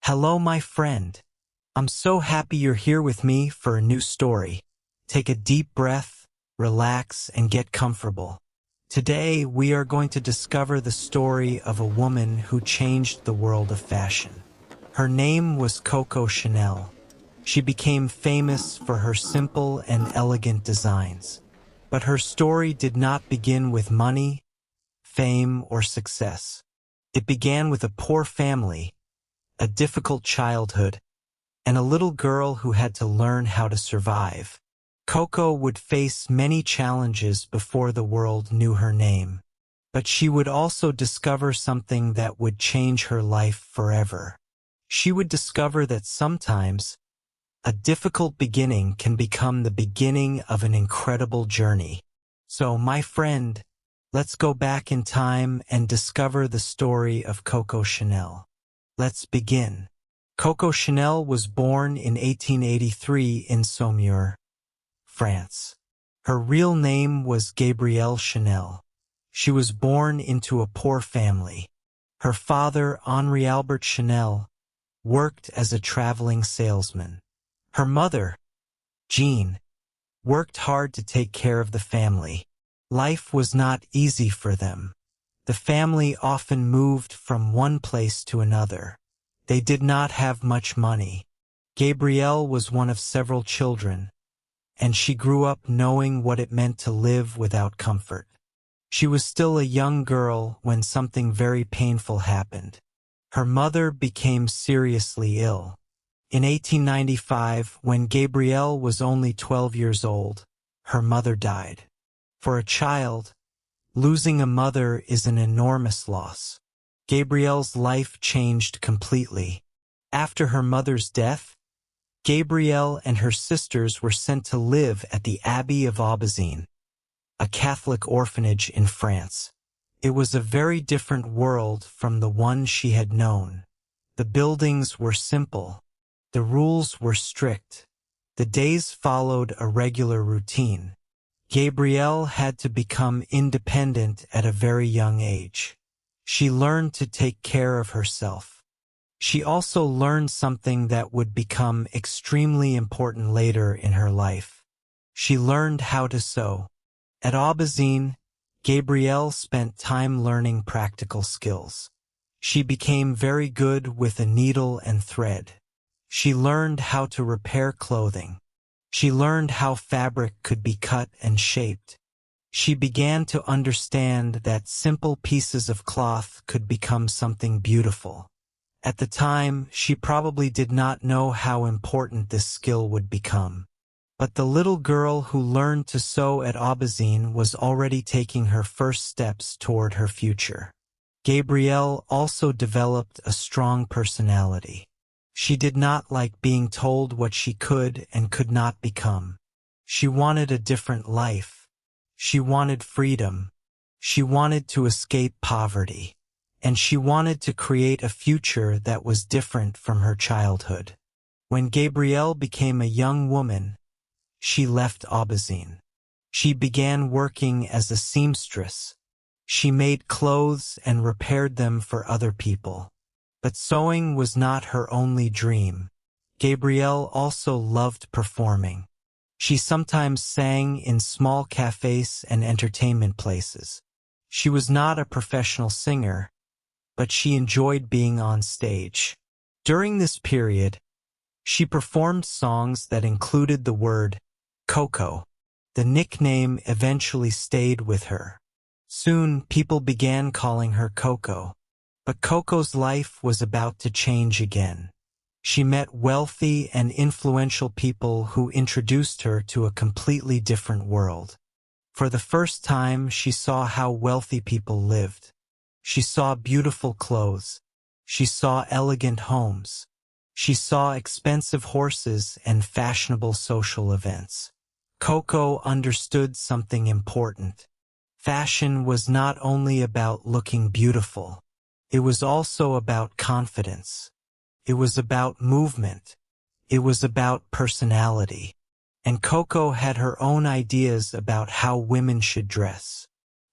Hello, my friend. I'm so happy you're here with me for a new story. Take a deep breath, relax, and get comfortable. Today, we are going to discover the story of a woman who changed the world of fashion. Her name was Coco Chanel. She became famous for her simple and elegant designs. But her story did not begin with money, fame, or success. It began with a poor family, a difficult childhood, and a little girl who had to learn how to survive. Coco would face many challenges before the world knew her name, but she would also discover something that would change her life forever. She would discover that sometimes a difficult beginning can become the beginning of an incredible journey. So, my friend, let's go back in time and discover the story of Coco Chanel. Let's begin. Coco Chanel was born in 1883 in Saumur, France. Her real name was Gabrielle Chanel. She was born into a poor family. Her father, Henri Albert Chanel, worked as a traveling salesman. Her mother, Jean, worked hard to take care of the family. Life was not easy for them. The family often moved from one place to another. They did not have much money. Gabrielle was one of several children, and she grew up knowing what it meant to live without comfort. She was still a young girl when something very painful happened. Her mother became seriously ill. In 1895, when Gabrielle was only 12 years old, her mother died. For a child, losing a mother is an enormous loss. Gabrielle's life changed completely. After her mother's death, Gabrielle and her sisters were sent to live at the Abbey of Aubazine, a Catholic orphanage in France. It was a very different world from the one she had known. The buildings were simple. The rules were strict. The days followed a regular routine. Gabrielle had to become independent at a very young age. She learned to take care of herself. She also learned something that would become extremely important later in her life. She learned how to sew. At Aubazine, Gabrielle spent time learning practical skills. She became very good with a needle and thread. She learned how to repair clothing. She learned how fabric could be cut and shaped. She began to understand that simple pieces of cloth could become something beautiful. At the time, she probably did not know how important this skill would become. But the little girl who learned to sew at Aubazine was already taking her first steps toward her future. Gabrielle also developed a strong personality. She did not like being told what she could and could not become. She wanted a different life. She wanted freedom. She wanted to escape poverty. And she wanted to create a future that was different from her childhood. When Gabrielle became a young woman, she left Aubazine. She began working as a seamstress. She made clothes and repaired them for other people. But sewing was not her only dream. Gabrielle also loved performing. She sometimes sang in small cafes and entertainment places. She was not a professional singer, but she enjoyed being on stage. During this period, she performed songs that included the word Coco. The nickname eventually stayed with her. Soon, people began calling her Coco. But Coco's life was about to change again. She met wealthy and influential people who introduced her to a completely different world. For the first time, she saw how wealthy people lived. She saw beautiful clothes. She saw elegant homes. She saw expensive horses and fashionable social events. Coco understood something important. Fashion was not only about looking beautiful. It was also about confidence. It was about movement. It was about personality. And Coco had her own ideas about how women should dress.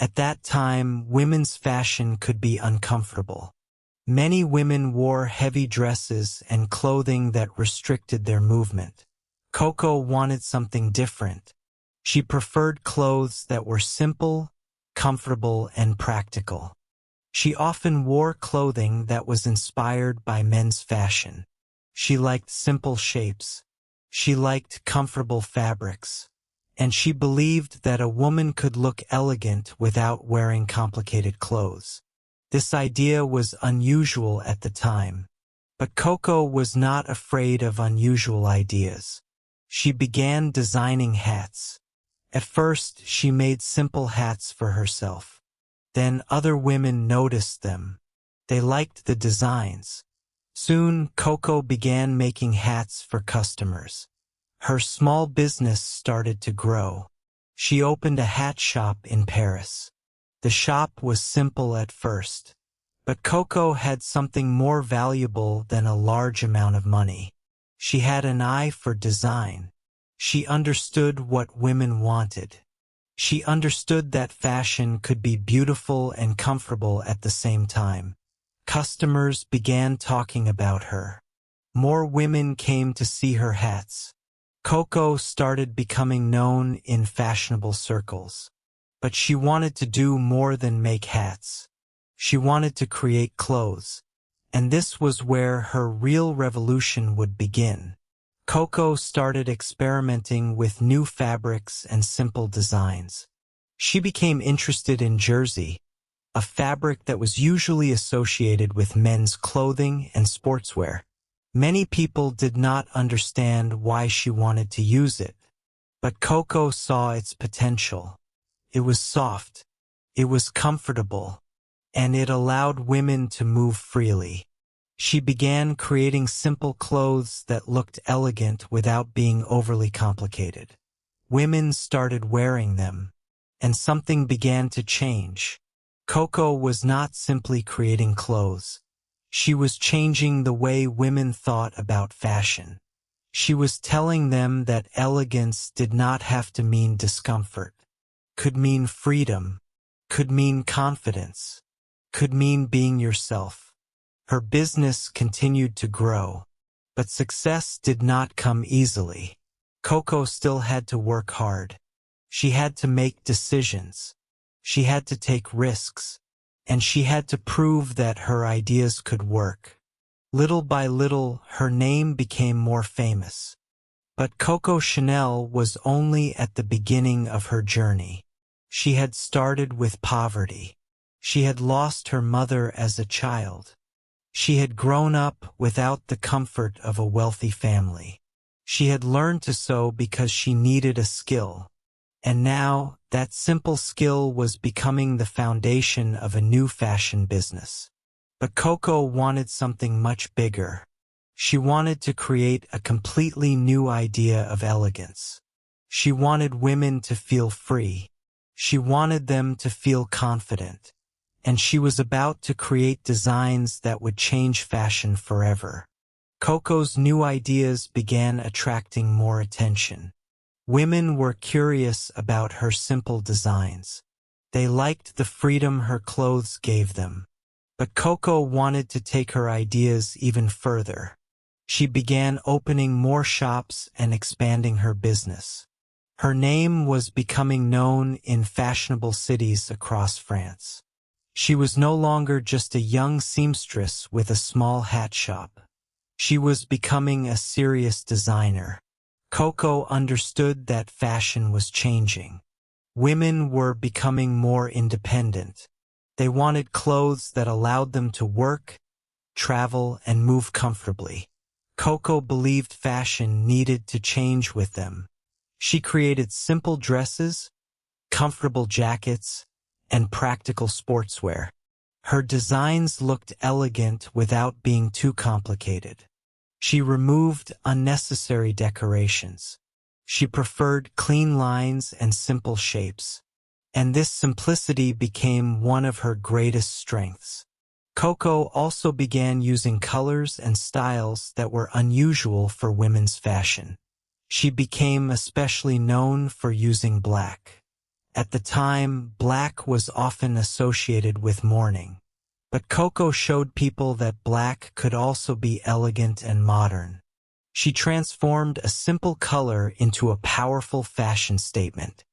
At that time, women's fashion could be uncomfortable. Many women wore heavy dresses and clothing that restricted their movement. Coco wanted something different. She preferred clothes that were simple, comfortable, and practical. She often wore clothing that was inspired by men's fashion. She liked simple shapes. She liked comfortable fabrics. And she believed that a woman could look elegant without wearing complicated clothes. This idea was unusual at the time. But Coco was not afraid of unusual ideas. She began designing hats. At first, she made simple hats for herself. Then other women noticed them. They liked the designs. Soon, Coco began making hats for customers. Her small business started to grow. She opened a hat shop in Paris. The shop was simple at first, but Coco had something more valuable than a large amount of money. She had an eye for design. She understood what women wanted. She understood that fashion could be beautiful and comfortable at the same time. Customers began talking about her. More women came to see her hats. Coco started becoming known in fashionable circles. But she wanted to do more than make hats. She wanted to create clothes. And this was where her real revolution would begin. Coco started experimenting with new fabrics and simple designs. She became interested in jersey, a fabric that was usually associated with men's clothing and sportswear. Many people did not understand why she wanted to use it. But Coco saw its potential. It was soft, it was comfortable, and it allowed women to move freely. She began creating simple clothes that looked elegant without being overly complicated. Women started wearing them, and something began to change. Coco was not simply creating clothes. She was changing the way women thought about fashion. She was telling them that elegance did not have to mean discomfort. Could mean freedom, could mean confidence, could mean being yourself. Her business continued to grow, but success did not come easily. Coco still had to work hard. She had to make decisions. She had to take risks, and she had to prove that her ideas could work. Little by little, her name became more famous. But Coco Chanel was only at the beginning of her journey. She had started with poverty. She had lost her mother as a child. She had grown up without the comfort of a wealthy family. She had learned to sew because she needed a skill. And now, that simple skill was becoming the foundation of a new fashion business. But Coco wanted something much bigger. She wanted to create a completely new idea of elegance. She wanted women to feel free. She wanted them to feel confident. And she was about to create designs that would change fashion forever. Coco's new ideas began attracting more attention. Women were curious about her simple designs. They liked the freedom her clothes gave them. But Coco wanted to take her ideas even further. She began opening more shops and expanding her business. Her name was becoming known in fashionable cities across France. She was no longer just a young seamstress with a small hat shop. She was becoming a serious designer. Coco understood that fashion was changing. Women were becoming more independent. They wanted clothes that allowed them to work, travel, and move comfortably. Coco believed fashion needed to change with them. She created simple dresses, comfortable jackets, and practical sportswear. Her designs looked elegant without being too complicated. She removed unnecessary decorations. She preferred clean lines and simple shapes. And this simplicity became one of her greatest strengths. Coco also began using colors and styles that were unusual for women's fashion. She became especially known for using black. At the time, black was often associated with mourning. But Coco showed people that black could also be elegant and modern. She transformed a simple color into a powerful fashion statement.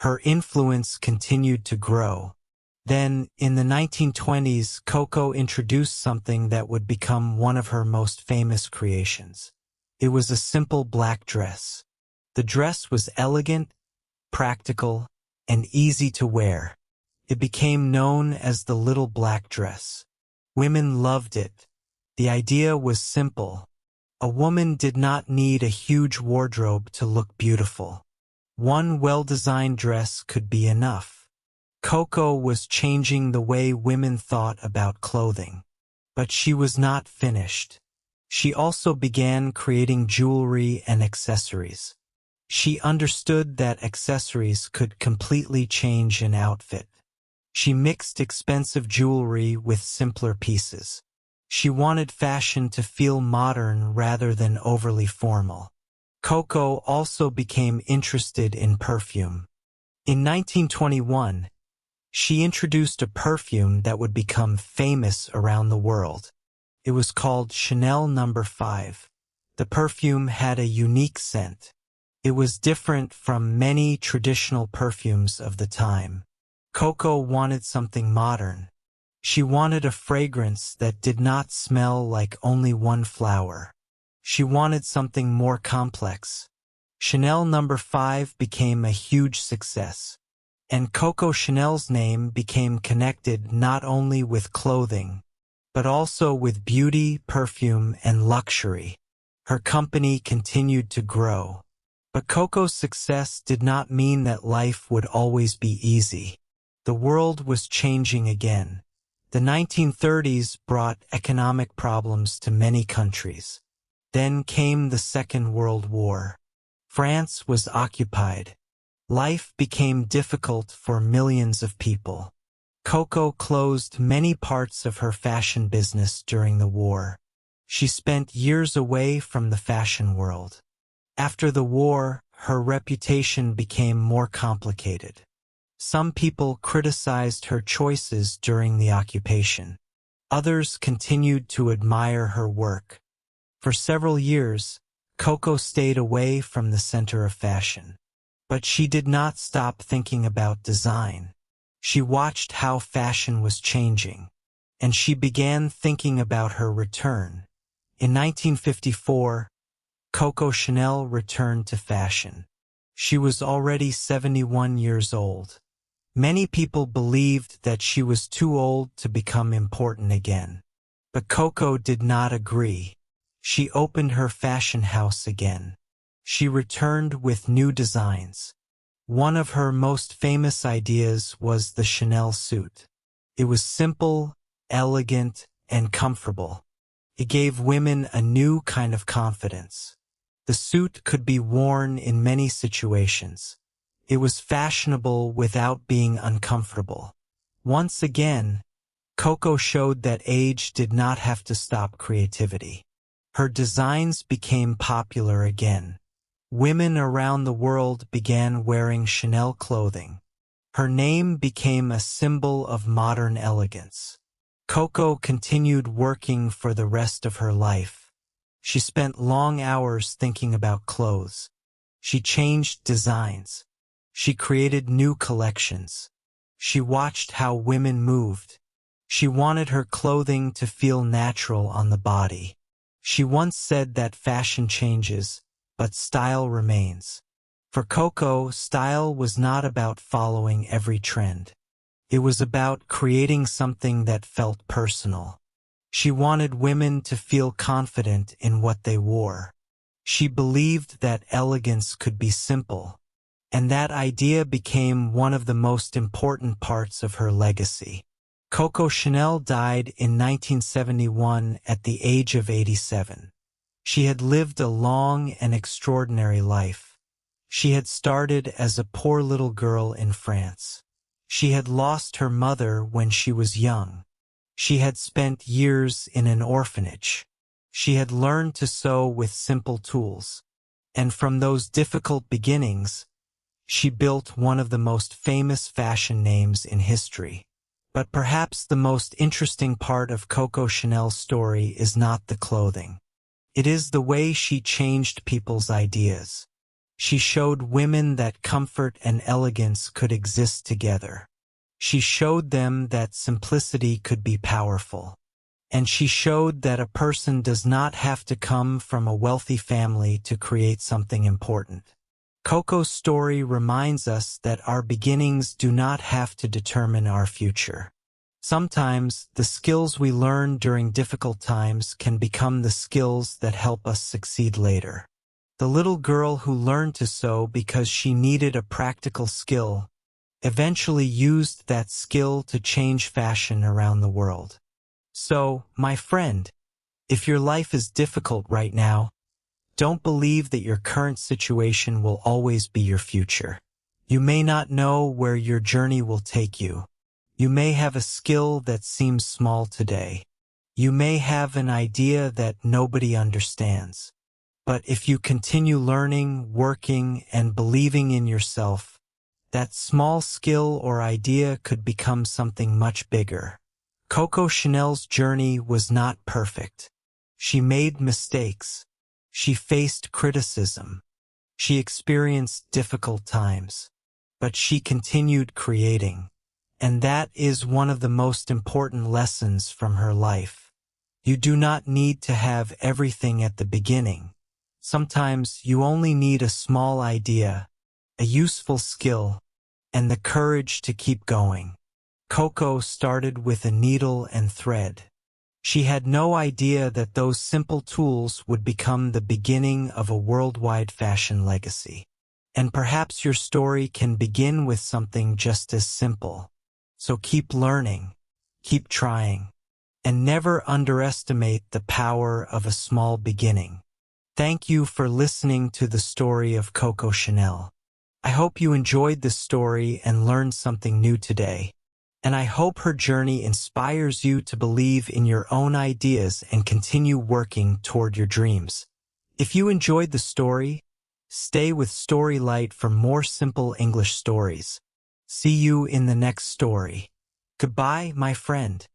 Her influence continued to grow. Then, in the 1920s, Coco introduced something that would become one of her most famous creations. It was a simple black dress. The dress was elegant, practical, and easy to wear. It became known as the little black dress. Women loved it. The idea was simple. A woman did not need a huge wardrobe to look beautiful. One well-designed dress could be enough. Coco was changing the way women thought about clothing. But she was not finished. She also began creating jewelry and accessories. She understood that accessories could completely change an outfit. She mixed expensive jewelry with simpler pieces. She wanted fashion to feel modern rather than overly formal. Coco also became interested in perfume. In 1921, she introduced a perfume that would become famous around the world. It was called Chanel No. 5. The perfume had a unique scent. It was different from many traditional perfumes of the time. Coco wanted something modern. She wanted a fragrance that did not smell like only one flower. She wanted something more complex. Chanel No. 5 became a huge success. And Coco Chanel's name became connected not only with clothing, but also with beauty, perfume, and luxury. Her company continued to grow. But Coco's success did not mean that life would always be easy. The world was changing again. The 1930s brought economic problems to many countries. Then came the Second World War. France was occupied. Life became difficult for millions of people. Coco closed many parts of her fashion business during the war. She spent years away from the fashion world. After the war, her reputation became more complicated. Some people criticized her choices during the occupation. Others continued to admire her work. For several years, Coco stayed away from the center of fashion. But she did not stop thinking about design. She watched how fashion was changing, and she began thinking about her return. In 1954, Coco Chanel returned to fashion. She was already 71 years old. Many people believed that she was too old to become important again. But Coco did not agree. She opened her fashion house again. She returned with new designs. One of her most famous ideas was the Chanel suit. It was simple, elegant, and comfortable. It gave women a new kind of confidence. The suit could be worn in many situations. It was fashionable without being uncomfortable. Once again, Coco showed that age did not have to stop creativity. Her designs became popular again. Women around the world began wearing Chanel clothing. Her name became a symbol of modern elegance. Coco continued working for the rest of her life. She spent long hours thinking about clothes. She changed designs. She created new collections. She watched how women moved. She wanted her clothing to feel natural on the body. She once said that fashion changes, but style remains. For Coco, style was not about following every trend. It was about creating something that felt personal. She wanted women to feel confident in what they wore. She believed that elegance could be simple, and that idea became one of the most important parts of her legacy. Coco Chanel died in 1971 at the age of 87. She had lived a long and extraordinary life. She had started as a poor little girl in France. She had lost her mother when she was young. She had spent years in an orphanage. She had learned to sew with simple tools. And from those difficult beginnings, she built one of the most famous fashion names in history. But perhaps the most interesting part of Coco Chanel's story is not the clothing. It is the way she changed people's ideas. She showed women that comfort and elegance could exist together. She showed them that simplicity could be powerful. And she showed that a person does not have to come from a wealthy family to create something important. Coco's story reminds us that our beginnings do not have to determine our future. Sometimes, the skills we learn during difficult times can become the skills that help us succeed later. The little girl who learned to sew because she needed a practical skill eventually used that skill to change fashion around the world. So, my friend, if your life is difficult right now, don't believe that your current situation will always be your future. You may not know where your journey will take you. You may have a skill that seems small today. You may have an idea that nobody understands. But if you continue learning, working, and believing in yourself, that small skill or idea could become something much bigger. Coco Chanel's journey was not perfect. She made mistakes. She faced criticism. She experienced difficult times. But she continued creating. And that is one of the most important lessons from her life. You do not need to have everything at the beginning. Sometimes you only need a small idea, a useful skill, and the courage to keep going. Coco started with a needle and thread. She had no idea that those simple tools would become the beginning of a worldwide fashion legacy. And perhaps your story can begin with something just as simple. So keep learning, keep trying, and never underestimate the power of a small beginning. Thank you for listening to the story of Coco Chanel. I hope you enjoyed this story and learned something new today. And I hope her journey inspires you to believe in your own ideas and continue working toward your dreams. If you enjoyed the story, stay with Storylight for more simple English stories. See you in the next story. Goodbye, my friend.